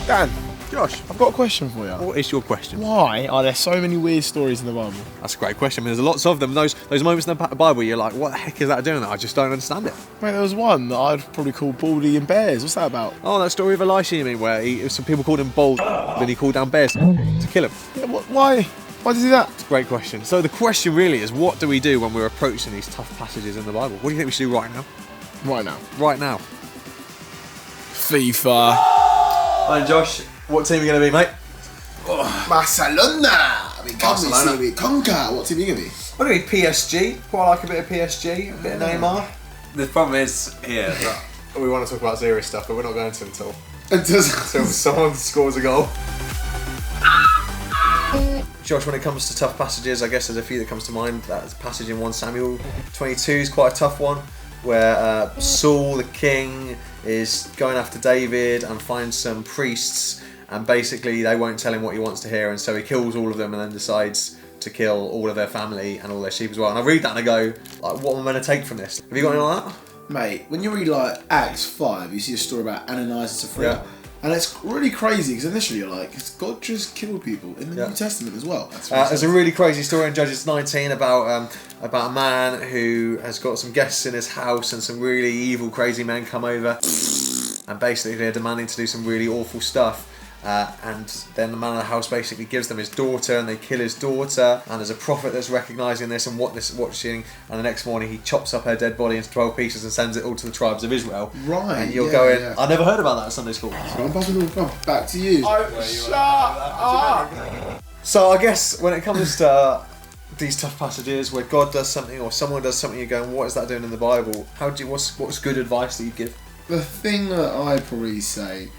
Dan, Josh, I've got a question for you. what is your question? Why are there so many weird stories in the Bible? That's a great question. I mean, there's lots of them. Those moments in the Bible, you're like, what the heck is that doing? I just don't understand it. Mate, there was one that I'd probably call Baldy and Bears. What's that about? Oh, that story of Elisha, you mean, where some people called him Bald, then he called down bears to kill him. Yeah, why? Why did he do that? It's a great question. So the question really is, what do we do when we're approaching these tough passages in the Bible? What do you think we should do right now? Right now. Right now. FIFA. Hi, Josh. What team are you going to be, mate? Barcelona! We come, Barcelona. we conquer. What team are you going to be? I'm going to be PSG. Quite like a bit of PSG, a bit of Neymar. The problem is here that we want to talk about serious stuff, but we're not going to until someone scores a goal. Josh, when it comes to tough passages, I guess there's a few that comes to mind. That passage in 1 Samuel 22 is quite a tough one, where Saul, the king, is going after David and finds some priests, and basically they won't tell him what he wants to hear, and so he kills all of them and then decides to kill all of their family and all their sheep as well. And I read that and I go, like, what am I going to take from this? Have you got anything like that? Mate, when you read like Acts 5, you see a story about Ananias and Sapphira. Yeah. And it's really crazy because initially you're like, God just killed people in the New Testament as well. There's a really crazy story in Judges 19 about a man who has got some guests in his house and some really evil, crazy men come over and basically they're demanding to do some really awful stuff. And then the man of the house basically gives them his daughter and they kill his daughter, and there's a prophet that's recognising this and watching, and the next morning he chops up her dead body into 12 pieces and sends it all to the tribes of Israel. Right. And you're going, I never heard about that at Sunday school. Back to you. Shut up! So I guess when it comes to these tough passages where God does something or someone does something, you're going, what is that doing in the Bible? What's good advice that you give? The thing that I'd probably say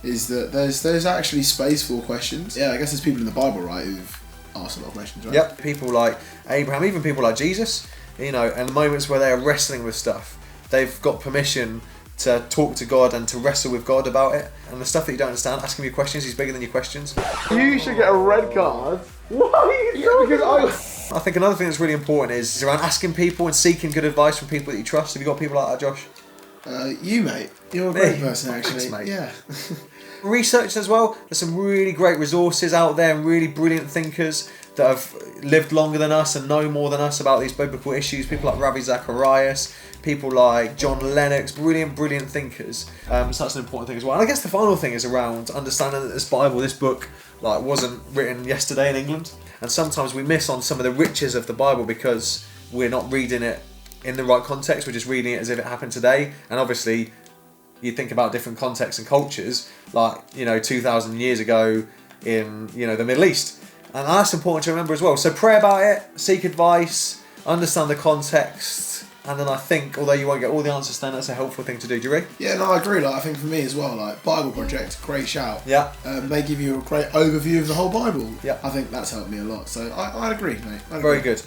is that there's actually space for questions. Yeah, I guess there's people in the Bible, right, who've asked a lot of questions, right? Yep, people like Abraham, even people like Jesus, you know, and the moments where they're wrestling with stuff, they've got permission to talk to God and to wrestle with God about it. And the stuff that you don't understand, ask him your questions, he's bigger than your questions. You should get a red card. What are you talking about? I think another thing that's really important is around asking people and seeking good advice from people that you trust. Have you got people like that, Josh? You, mate. You're a great person, actually. Thanks, mate. Yeah. Research as well. There's some really great resources out there and really brilliant thinkers that have lived longer than us and know more than us about these biblical issues. People like Ravi Zacharias, people like John Lennox, brilliant thinkers. So that's an important thing as well. And I guess the final thing is around understanding that this Bible, this book, like, wasn't written yesterday in England. And sometimes we miss on some of the riches of the Bible because we're not reading it in the right context. We're just reading it as if it happened today. And obviously, you think about different contexts and cultures, like, 2,000 years ago in, the Middle East. And that's important to remember as well. So pray about it, seek advice, understand the context, and then I think, although you won't get all the answers then, that's a helpful thing to do. Do you agree? Yeah, no, I agree. Like, I think for me as well, like, Bible Project, great shout. Yeah. They give you a great overview of the whole Bible. Yeah. I think that's helped me a lot. So I agree, mate. Very good.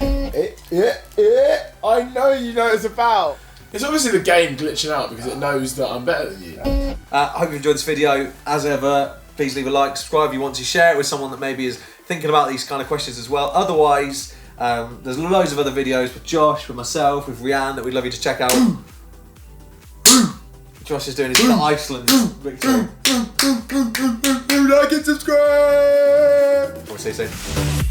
I know you know what it's about. It's obviously the game glitching out because it knows that I'm better than you. I hope you enjoyed this video. As ever, please leave a like, subscribe if you want to, share it with someone that maybe is thinking about these kind of questions as well. Otherwise, there's loads of other videos with Josh, with myself, with Rianne that we'd love you to check out. Josh is doing his Iceland victory. Like and subscribe! We'll see you soon.